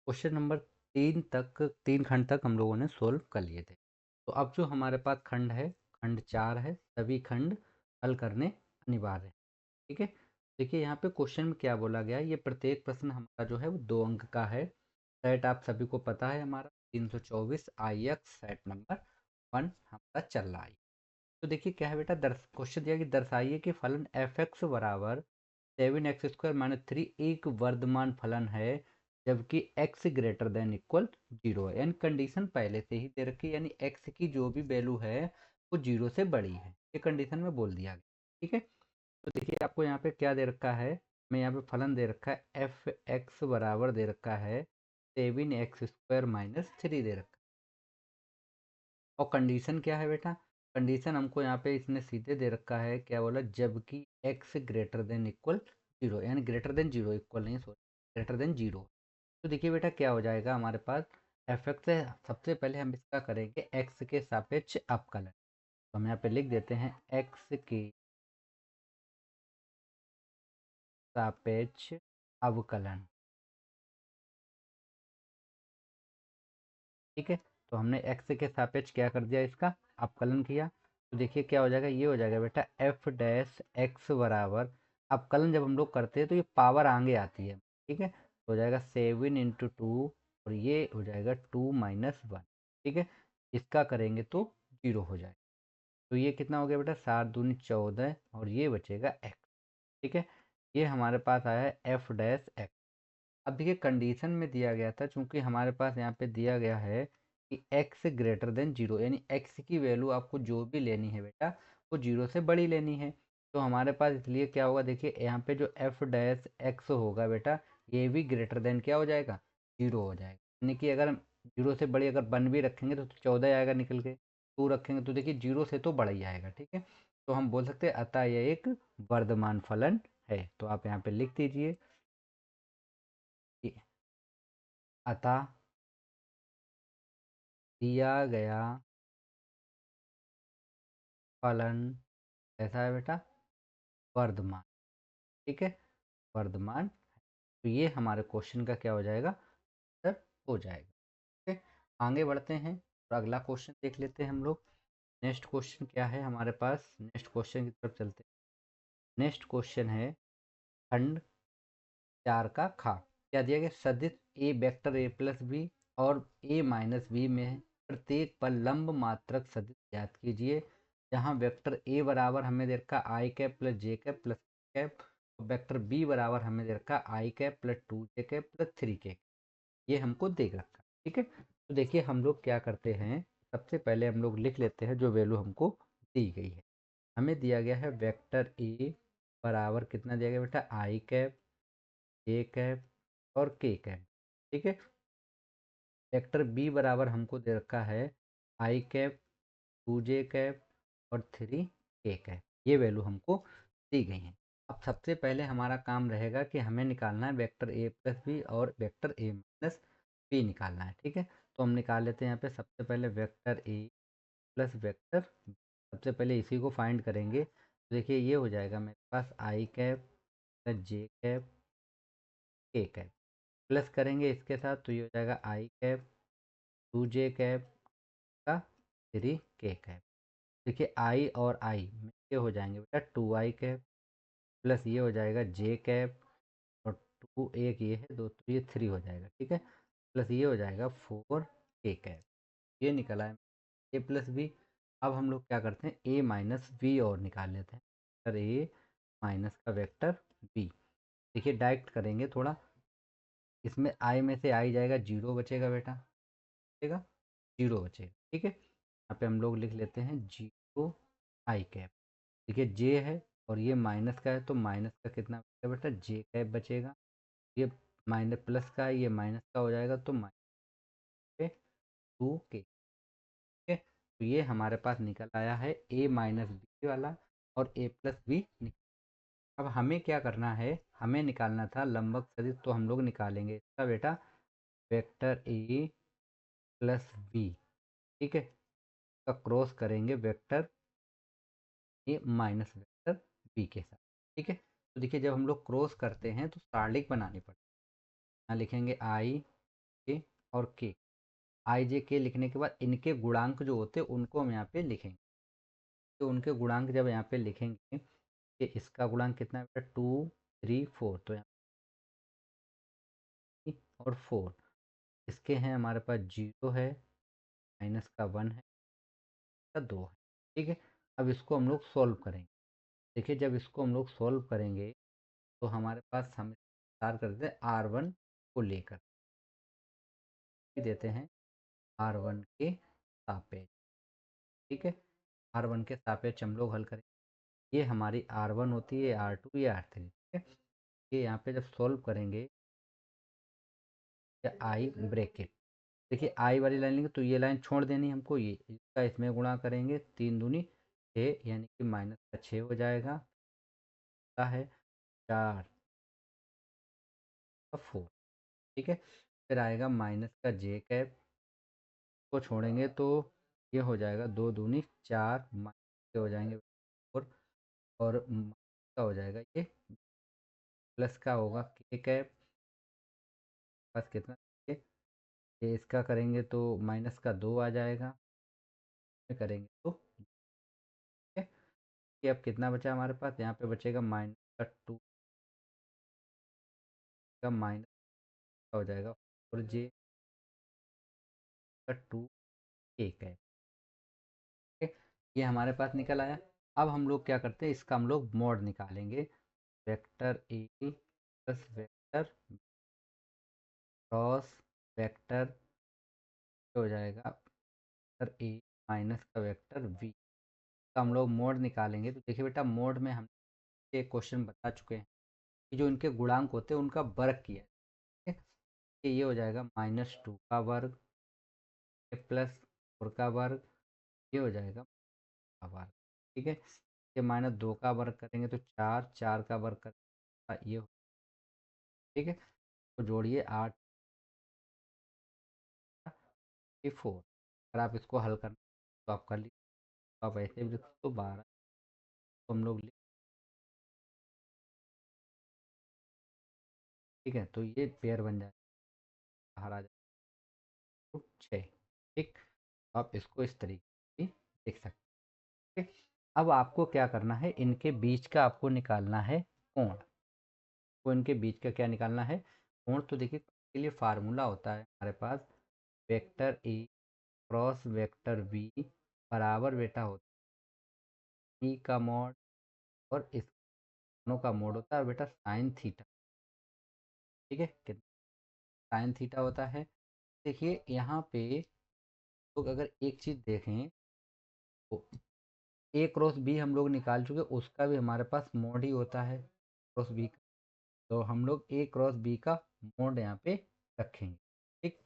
Question number 3 खंड तक हम लोगों ने सोल्व कर लिए थे। तो अब जो हमारे पास खंड है, खंड 4 है, सभी खंड हल करने अनिवार्य है। ठीक है, देखिए यहाँ पे क्वेश्चन में क्या बोला गया है। ये प्रत्येक प्रश्न हमारा जो है वो 2 अंक का है। सेट आप सभी को पता है, हमारा 324 IX सेट नंबर 1 हमारा चल रहा है। तो देखिए क्या है बेटा, क्वेश्चन दिया कि दर्शाइए कि फलन एफ एक्स बराबर 7x² - 3 एक वर्धमान फलन है जबकि x ग्रेटर देन इक्वल 0 है। यानी कंडीशन पहले से ही दे रखी है, यानी x की जो भी वैल्यू है वो 0 से बड़ी है, ये कंडीशन में बोल दिया गया। ठीक है, तो देखिए आपको यहाँ पे क्या दे रखा है, मैं यहाँ पे फलन दे रखा है एफ एक्स बराबर दे रखा है 7x² - 3 दे रखा है। और कंडीशन क्या है बेटा, कंडीशन हमको यहाँ पे इसने सीधे दे रखा है, क्या बोला, जबकि x ग्रेटर देन इक्वल 0, यानी ग्रेटर देन 0, इक्वल नहीं, सॉरी, ग्रेटर देन 0। तो देखिए बेटा क्या हो जाएगा हमारे पास, एफ एक्स है, सबसे पहले हम इसका करेंगे x के सापेक्ष अवकलन। तो हम यहाँ पे लिख देते हैं x के सापेक्ष अवकलन। ठीक है, तो हमने x के सापेक्ष क्या कर दिया, इसका अवकलन किया। तो देखिए क्या हो जाएगा, ये हो जाएगा बेटा एफ डैश एक्स बराबर, अवकलन जब हम लोग करते हैं तो ये पावर आगे आती है। ठीक है, तो हो जाएगा 7 × 2 और ये हो जाएगा 2 - 1। ठीक है, इसका करेंगे तो 0 हो जाएगा। तो ये कितना हो गया बेटा, 7 × 2 = 14 और ये बचेगा x। ठीक है, ये हमारे पास आया है एफ डैश एक्स। अब देखिए कंडीशन में दिया गया था, चूंकि हमारे पास यहाँ पे दिया गया है कि x ग्रेटर देन 0, यानी x की वैल्यू आपको जो भी लेनी है बेटा वो 0 से बड़ी लेनी है। तो हमारे पास इसलिए क्या होगा, देखिए यहाँ पे जो एफ डैश एक्स होगा बेटा, ये भी ग्रेटर देन क्या हो जाएगा, 0 हो जाएगा। यानी कि अगर 0 से बड़ी अगर 1 भी रखेंगे तो 14 आएगा निकल के, 2 रखेंगे तो देखिए 0 से तो बड़ा ही आएगा। ठीक है, तो हम बोल सकते हैं अतः यह एक वर्धमान फलन है। तो आप यहाँ पे लिख दीजिए कि अतः दिया गया फलन कैसा है बेटा, वर्धमान। ठीक है, वर्धमान। तो ये हमारे क्वेश्चन का क्या हो जाएगा, आंसर हो जाएगा। ठीक है, आगे बढ़ते हैं और अगला क्वेश्चन देख लेते हैं हम लोग। नेक्स्ट क्वेश्चन क्या है हमारे पास, नेक्स्ट क्वेश्चन की तरफ चलते हैं। नेक्स्ट क्वेश्चन है खंड 4 का खा। क्या दिया गया, सदिश ए वेक्टर ए प्लस बी और ए माइनस बी में प्रत्येक पर लंब मात्रक सदिश ज्ञात कीजिए, जहाँ वेक्टर ए बराबर हमें दे रखा आई कैप प्लस जे कैप प्लस कैप, और वेक्टर बी बराबर हमें दे रखा आई कैप प्लस 2 जे कैप प्लस 3 कैप, ये हमको दे रखा। ठीक है, तो देखिए हम लोग क्या करते हैं, सबसे पहले हम लोग लिख लेते हैं जो वैल्यू हमको दी गई है। हमें दिया गया है वेक्टर ए बराबर कितना दिया गया बेटा, आई कैप, जे कैप और के कैप। ठीक है, वेक्टर बी बराबर हमको दे रखा है आई कैप, 2 जे कैप और 3 के कैप, ये वैल्यू हमको दी गई है। अब सबसे पहले हमारा काम रहेगा कि हमें निकालना है वेक्टर ए प्लस बी और वेक्टर ए माइनस बी निकालना है। ठीक है, तो हम निकाल लेते हैं यहाँ पे सबसे पहले vector A plus vector B. सबसे पहले इसी को फाइंड करेंगे, तो देखिए ये हो जाएगा मेरे पास आई कैप प्लस जे कैप के कैप, प्लस करेंगे इसके साथ तो ये हो जाएगा आई कैप 2 जे कैप का 3 के कैप। देखिए आई और आई ये हो जाएंगे बेटा 2 आई कैप, प्लस ये हो जाएगा जे कैप और 2 एक ये है 2 तो ये 3 हो जाएगा। ठीक है, प्लस ये हो जाएगा 4 के कैप, ये निकला है ए प्लस बी। अब हम लोग क्या करते हैं, ए माइनस बी और निकाल लेते हैं, वेक्टर ए माइनस का वेक्टर बी। देखिए डायरेक्ट करेंगे थोड़ा, इसमें आई में से आई जाएगा 0 बचेगा बेटा, बचेगा 0 बचेगा। ठीक है, यहाँ पे हम लोग लिख लेते हैं 0 आई कैप। देखिए जे है और ये माइनस का है तो माइनस का कितना बचेगा बेटा, जे कैप बचेगा। ये माइनस प्लस का है, ये माइनस का हो जाएगा तो माइनस 2 के। ठीक है, तो ये हमारे पास निकल आया है ए माइनस बी वाला और ए प्लस बी। अब हमें क्या करना है, हमें निकालना था लंबक सदिश, तो हम लोग निकालेंगे इसका बेटा वेक्टर ए प्लस बी। ठीक है, का क्रॉस करेंगे vector A minus vector B के साथ। ठीक है, तो देखिए जब हम लोग क्रॉस करते हैं तो सारणिक बनानी पड़ती है। यहाँ लिखेंगे आई के और के, आई जे के लिखने के बाद इनके गुणांक जो होते हैं उनको हम यहाँ पे लिखेंगे। तो उनके गुणांक जब यहाँ पे लिखेंगे कि इसका गुणांक कितना है बेटा 2 3 4, तो यहाँ और 4 इसके हैं हमारे पास 0 है, माइनस का 1 है, का 2 है। ठीक है, अब इसको हम लोग सॉल्व करेंगे। देखिए जब इसको हम लोग सॉल्व करेंगे तो हमारे पास हम विस्तार कर देते हैं R1 को लेकर, देते हैं R1 के सापेक्ष। ठीक है, R1 के सापेक्ष हम लोग हल करेंगे। ये हमारी R1 होती है, R2 या R3। ठीक है, ये यहाँ पे जब सॉल्व करेंगे आई ब्रैकेट, देखिए आई वाली लाइन लेंगे तो ये लाइन छोड़ देनी हमको, ये इसका इसमें गुणा करेंगे 3 दूनी 6, यानी कि माइनस का 6 हो जाएगा, है 4 का 4। ठीक है, फिर आएगा माइनस का जे कैप, को छोड़ेंगे तो ये हो जाएगा 2 दूनी 4, माइनस के हो जाएंगे 4, और का हो जाएगा ये प्लस का होगा के कैप, बस कितना ये इसका करेंगे तो माइनस का 2 आ जाएगा, करेंगे तो ठीक है। ये अब कितना बचा हमारे पास, यहाँ पे बचेगा माइनस का 2 का माइनस का हो जाएगा, और जे का 2 एक है। ठीक है, ये हमारे पास निकल आया। अब हम लोग क्या करते हैं, इसका हम लोग मोड निकालेंगे। Vector A plus vector cross vector हो जाएगा वेक्टर ए माइनस का वेक्टर वी का हम लोग मोड निकालेंगे। तो देखिए बेटा मोड में हम एक क्वेश्चन बता चुके हैं कि जो इनके गुणांक होते हैं उनका वर्ग किया है। ठीक है, कि ये हो जाएगा -2 का वर्ग प्लस 4 का वर्ग, ये हो जाएगा का वर्ग। ठीक है, ये -2 का वर्ग करेंगे तो 4, 4 का वर्ग करेंगे ये ठीक है, तो जोड़िए 8 4। अगर आप इसको हल करना तो आप कर लीजिए, तो आप ऐसे भी लिख सकते हो 12, तो हम लोग ठीक है, तो ये पेयर बन जाएगा, बाहर आ जाएगा तो 6। ठीक, आप इसको इस तरीके से देख सकते हैं। ठीक, अब आपको क्या करना है, इनके बीच का आपको निकालना है कोण। तो इनके बीच का क्या निकालना है, कोण। तो देखिए इसके लिए फार्मूला होता है हमारे पास, vector A cross vector B बराबर बेटा होता है ई का मॉड, और इस दोनों का मोड होता है बेटा साइन थीटा। ठीक है, कितना साइन थीटा होता है। देखिए यहाँ पे लोग अगर एक चीज़ देखें तो ए क्रॉस बी हम लोग निकाल चुके, उसका भी हमारे पास मोड ही होता है क्रॉस बी का, तो हम लोग ए क्रॉस बी का मोड यहाँ पे रखेंगे। ठीक,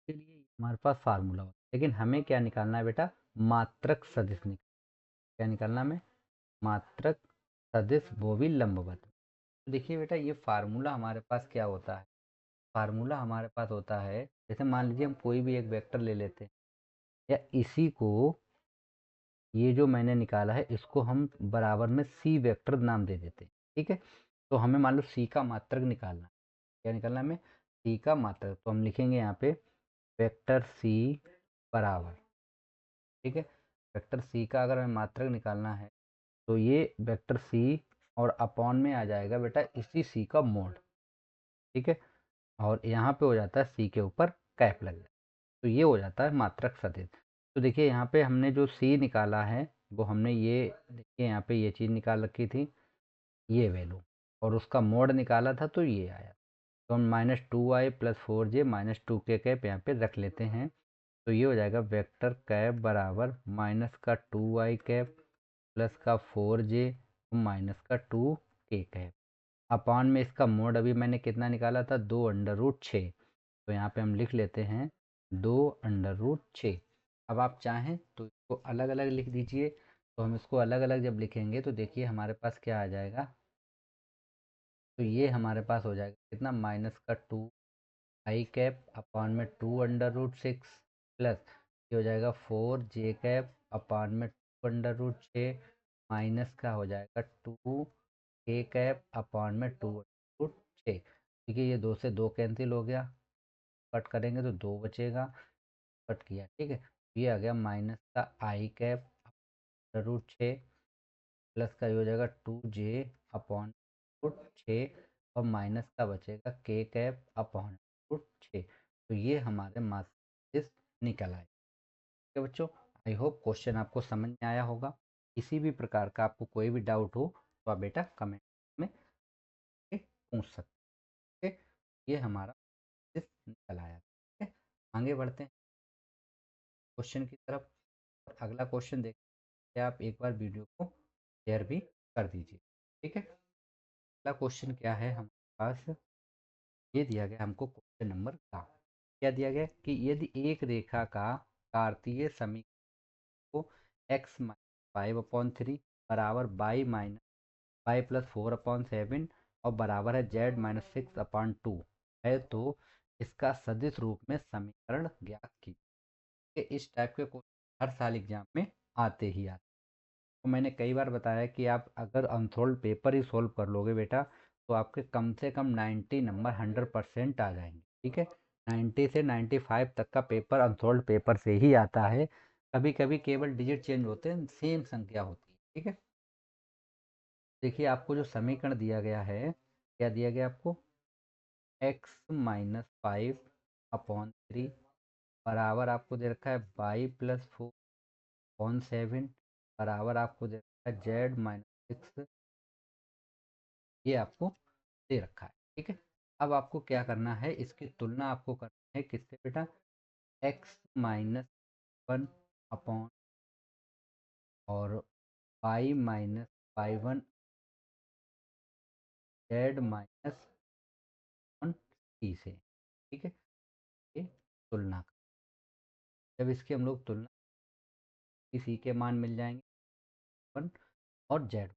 के लिए हमारे पास फार्मूला होता है, लेकिन हमें क्या निकालना है बेटा, मात्रक सदिश क्या निकालना हमें, मात्रक सदिश वो भी लंबवत। तो देखिए बेटा ये फार्मूला हमारे पास क्या होता है, फार्मूला हमारे पास होता है, जैसे मान लीजिए हम कोई भी एक वेक्टर ले लेते हैं, या इसी को ये जो मैंने निकाला है इसको हम बराबर में सी वेक्टर नाम दे देते हैं। ठीक है, तो हमें मान लो सी का मात्रक निकालना है, क्या निकालना है हमें, सी का मात्रक। तो हम लिखेंगे यहाँ पे वेक्टर सी बराबर, ठीक है, वेक्टर सी का अगर हमें मात्रक निकालना है तो ये वेक्टर सी और अपॉन में आ जाएगा बेटा इसी सी का मोड। ठीक है, और यहाँ पे हो जाता है सी के ऊपर कैप लग जाए, तो ये हो जाता है मात्रक सदिश। तो देखिए यहाँ पे हमने जो सी निकाला है वो हमने ये देखिए यहाँ पे ये चीज़ निकाल रखी थी, ये वैल्यू, और उसका मोड निकाला था तो ये आया। तो हम -2i प्लस 4j -2 के कैप यहाँ पे रख लेते हैं, तो ये हो जाएगा वेक्टर कैप बराबर माइनस का 2i कैप प्लस का 4j माइनस का 2 के कैप, अपान में इसका मोड अभी मैंने कितना निकाला था 2√6, तो यहाँ पे हम लिख लेते हैं 2√6। अब आप चाहें तो इसको अलग अलग लिख दीजिए, तो हम इसको अलग अलग जब लिखेंगे तो देखिए हमारे पास क्या आ जाएगा, तो ये हमारे पास हो जाएगा कितना -2 आई कैप अपॉन में 2√6 प्लस ये हो जाएगा 4j कैप अपॉन में 2√6 माइनस का हो जाएगा 2k कैप अपॉन में 2√6। ठीक है, ये 2 से 2 कैंसिल हो गया, कट करेंगे तो 2 बचेगा, कट किया। ठीक है, ये आ गया माइनस का आई कैप √6 प्लस का ये हो जाएगा 2j अपॉन √6 और माइनस का बचेगा k कैप अपॉन √6। तो ये हमारे मार्क्स निकल आए। ठीक है बच्चों, आई होप क्वेश्चन आपको समझ में आया होगा। किसी भी प्रकार का आपको कोई भी डाउट हो तो आप बेटा कमेंट में पूछ सकते हैं। ये हमारा निकल आया। ठीक है, आगे बढ़ते हैं क्वेश्चन की तरफ। और अगला क्वेश्चन देखते हैं, आप एक बार वीडियो को शेयर भी कर दीजिए। ठीक है, अगला क्वेश्चन क्या है हमारे पास, ये दिया गया हमको क्वेश्चन नंबर का, क्या दिया गया कि यदि एक रेखा का कार्तीय समीकरण को x माइनस 5/3 बराबर y+4/7 और बराबर है z-6/2 है तो इसका सदिश रूप में समीकरण ज्ञात कीजिए। इस टाइप के क्वेश्चन हर साल एग्जाम में आते ही आते। तो मैंने कई बार बताया कि आप अगर अनसोल्व पेपर ही सोल्व कर लोगे बेटा तो आपके कम से कम 90 नंबर 100% आ जाएंगे। ठीक है, 90 से 95 तक का पेपर अनसोल्व पेपर से ही आता है। कभी कभी केवल डिजिट चेंज होते हैं, सेम संख्या होती है। ठीक है, देखिए आपको जो समीकरण दिया गया है, क्या दिया गया आपको, x-5/3 बराबर आपको दे रखा है y+4/7 बराबर आपको दे रखा है z-6, ये आपको दे रखा है। ठीक है, अब आपको क्या करना है, इसकी तुलना आपको करनी है किससे बेटा, x-1 अपॉन और y-y1 z-c से। ठीक है, ये तुलना जब इसकी हम लोग तुलना, सी के मान मिल जाएंगे 1 और z।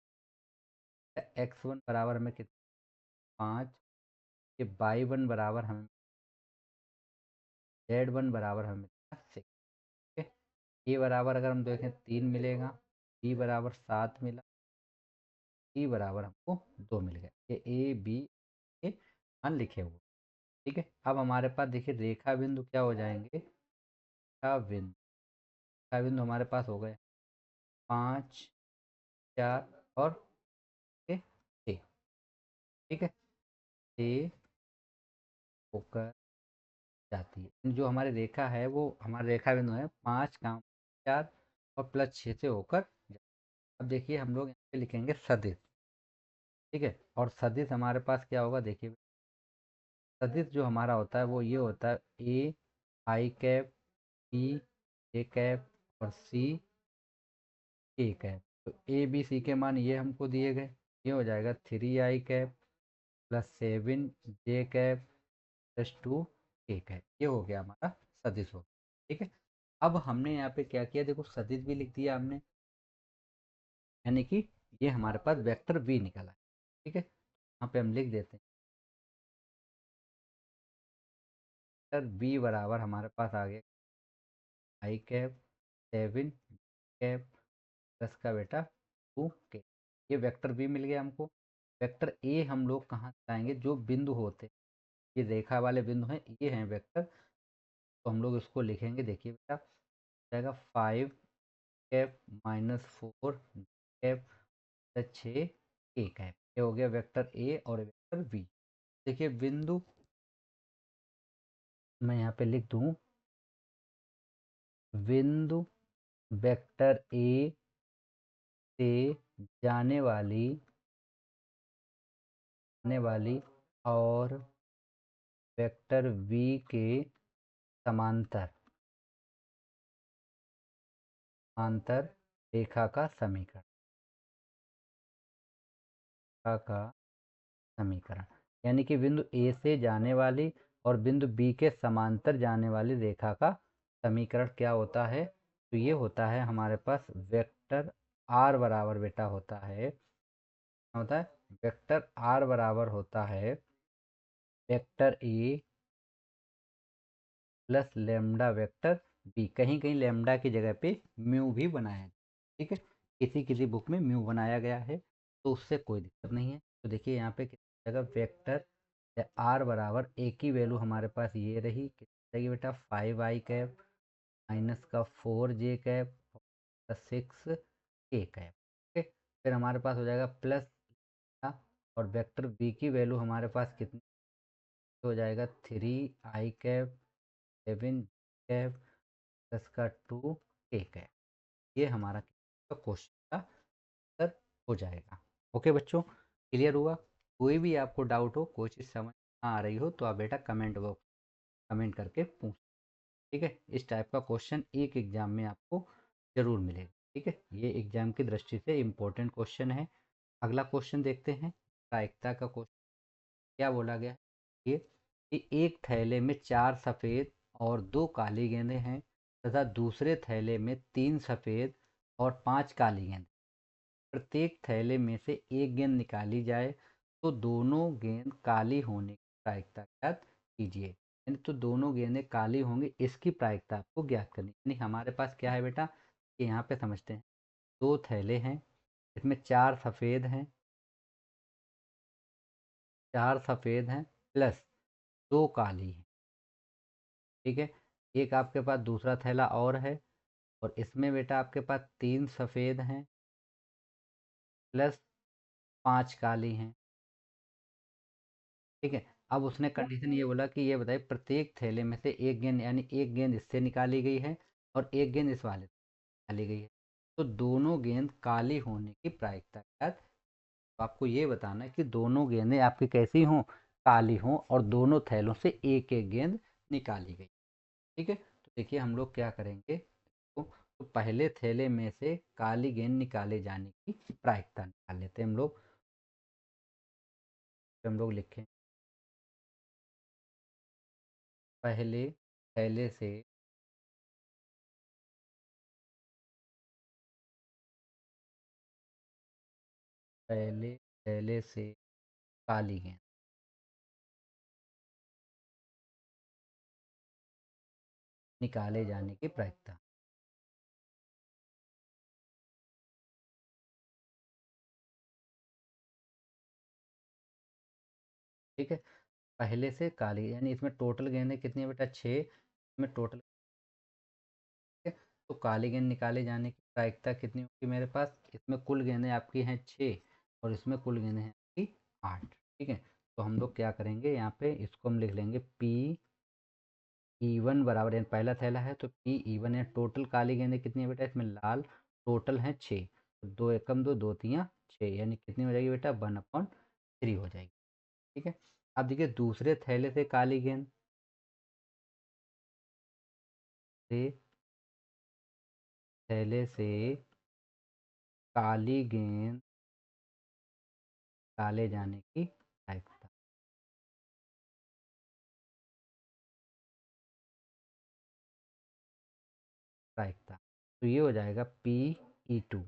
x1 बराबर हमें कितना, 5, ये y1 बराबर हमें, z1 बराबर हमें 6। ठीक है, ए बराबर अगर हम देखें 3 मिलेगा, बी बराबर 7 मिला, सी बराबर हमको 2 मिल गया। ये ए बी के मान लिखे हुए। ठीक है, अब हमारे पास देखिए रेखा बिंदु क्या हो जाएंगे, रेखा बिंदु हमारे पास हो गए 5, 4 और 6। ठीक है, 6 होकर जाती है, जो हमारी रेखा है वो हमारा रेखा बिंदु है 5 का 4 और +6 से होकर जाती है। अब देखिए हम लोग यहाँ पे लिखेंगे सदिश। ठीक है, और सदिश हमारे पास क्या होगा, देखिए सदिश जो हमारा होता है वो ये होता है ए आई कैप, बी ए कैप और सी ए कैप। तो ए बी सी के मान ये हमको दिए गए, ये हो जाएगा 3i कैप +7j कैप +2 के कैप, ये हो गया हमारा सदिश हो। ठीक है, अब हमने यहाँ पे क्या किया, देखो सदिश भी लिख दिया हमने, यानी कि ये हमारे पास वेक्टर बी निकला है। ठीक है, यहाँ पे हम लिख देते हैं वेक्टर बी बराबर हमारे पास आ गया i कैप 7 कैप प्लस का बेटा 2 के, ये वेक्टर बी मिल गया हमको। वेक्टर ए हम लोग कहाँ से लाएंगे, जो बिंदु होते, ये रेखा वाले बिंदु हैं, ये हैं वेक्टर, तो हम लोग इसको लिखेंगे। देखिए बेटा जाएगा 5 कैप -4 कैप +6 कैप, ये हो गया वेक्टर ए और वेक्टर बी। देखिए बिंदु मैं यहाँ पे लिख दूँ, बिंदु वेक्टर ए से जाने वाली और वेक्टर बी के समांतर समांतर रेखा का समीकरण, यानी कि बिंदु ए से जाने वाली और बिंदु बी के समांतर जाने वाली रेखा का समीकरण क्या होता है, तो ये होता है हमारे पास वेक्टर आर बराबर बेटा होता है, वेक्टर आर बराबर होता है vector A plus lambda vector B, कहीं कहीं लेमडा की जगह पे म्यू भी बनाया है, ठीक है, किसी किसी बुक में म्यू बनाया गया है, तो उससे कोई दिक्कत नहीं है। तो देखिए यहाँ पे कितनी जगह वेक्टर आर बराबर ए की वैल्यू हमारे पास ये रही, कितनी रहेगी बेटा 5i कैप माइनस का 4j cap plus 6k cap, ठीक है। फिर हमारे पास हो जाएगा प्लस, और वेक्टर बी की वैल्यू हमारे पास कितनी हो जाएगा 3i कैप 7 कैप प्लस का 2k कैप। ये हमारा क्वेश्चन का आंसर हो जाएगा। ओके बच्चों, क्लियर हुआ? कोई भी आपको डाउट हो, कोई चीज़ समझ ना आ रही हो, तो आप बेटा कमेंट बॉक्स कमेंट करके पूछ, ठीक है। इस टाइप का क्वेश्चन एक एग्जाम में आपको जरूर मिलेगा, ठीक है। ये एग्जाम की दृष्टि से इम्पोर्टेंट क्वेश्चन है। अगला क्वेश्चन देखते हैं, प्रायिकता का क्वेश्चन। क्या बोला गया ये कि एक थैले में 4 सफ़ेद और 2 काली गेंदें हैं तथा दूसरे थैले में 3 सफ़ेद और 5 काली गेंदें। प्रत्येक थैले में से एक गेंद निकाली जाए तो दोनों गेंद काली होने की प्रायिकता ज्ञात कीजिए। यानी तो दोनों गेंदें काली होंगी, इसकी प्रायिकता आपको ज्ञात करनी। यानी हमारे पास क्या है बेटा कि यहाँ पे समझते हैं, 2 थैले हैं, इसमें 4 सफ़ेद हैं, 4 सफ़ेद हैं प्लस 2 काली हैं, ठीक है। एक आपके पास दूसरा थैला और है, और इसमें बेटा आपके पास 3 सफ़ेद हैं प्लस 5 काली हैं, ठीक है। अब उसने कंडीशन ये बोला कि ये बताइए प्रत्येक थैले में से एक गेंद, यानी एक गेंद इससे निकाली गई है और एक गेंद इस वाले से निकाली गई है, तो दोनों गेंद काली होने की प्रायिकता क्या है? तो आपको ये बताना है कि दोनों गेंदें आपकी कैसी हों, काली हों, और दोनों थैलों से एक एक गेंद निकाली गई, ठीक है। तो देखिए हम लोग क्या करेंगे, तो पहले थैले में से काली गेंद निकाले जाने की प्रायिकता निकाल लेते हैं हम लोग। लिखें पहले थैले से पहले थैले से काली गेंद निकाले जाने की प्रायिकता, ठीक है। पहले से काली, यानी इसमें टोटल गेंदें कितनी है बेटा 6, इसमें टोटल, ठीक है। तो काली गेंद निकाले जाने की प्रायिकता कितनी होगी मेरे पास, इसमें कुल गेंदें आपकी हैं 6 और इसमें कुल गेंदें हैं आपकी 8, ठीक है। तो हम लोग क्या करेंगे, यहाँ पे इसको हम लिख लेंगे P E1 बराबर, यानी पहला थैला है तो P E1 है। टोटल काली गेंदें कितनी है बेटा, इसमें लाल टोटल हैं 6, तो 2 एकम 2 2 तियाँ 6, यानी कितनी हो जाएगी बेटा 1/3 हो जाएगी, ठीक है। अब देखिए दूसरे थैले से काली गेंद से थैले से काली गेंद निकाले जाने की प्रायिकता, प्रायिकता तो ये हो जाएगा Pe2,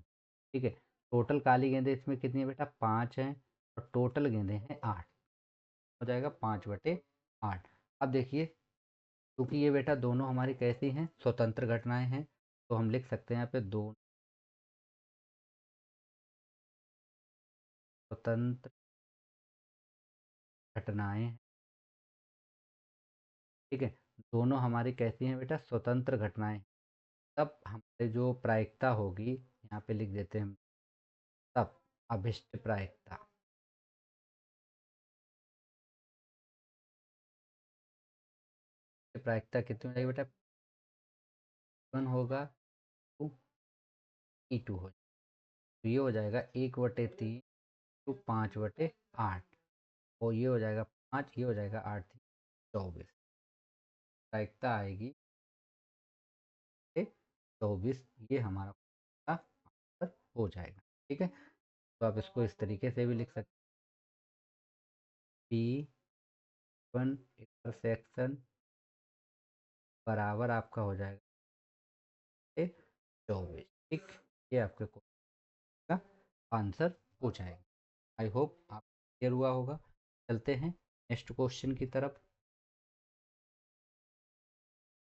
ठीक है। टोटल काली गेंदें इसमें कितनी है बेटा 5 हैं, और टोटल गेंदें हैं 8, हो जाएगा 5/8। अब देखिए क्योंकि ये बेटा दोनों हमारी कैसी हैं, स्वतंत्र घटनाएं हैं, तो हम लिख सकते हैं यहाँ पे दो स्वतंत्र घटनाएं हैं, ठीक है। दोनों हमारी कैसी हैं बेटा, स्वतंत्र घटनाएं। तब हमारे जो प्रायिकता होगी यहाँ पे लिख देते हैं हम, तब अभिष्ट प्रायिकता, प्रायिकता कितनी हो जाएगी बेटा, वन होगा टू E2 हो जाएगा, तो ये हो जाएगा 1/3 टू 5/8, और ये हो जाएगा 5, ये हो जाएगा 8 24, प्रायिकता आएगी 24, ये हमारा आंसर हो जाएगा, ठीक है। तो आप इसको इस तरीके से भी लिख सकते हैं, P1 इंटरसेक्शन बराबर आपका हो जाएगा 24, ठीक, ये आपके क्वेश्चन का आंसर हो जाएगा। आई होप आप क्लियर हुआ होगा। चलते हैं नेक्स्ट क्वेश्चन की तरफ।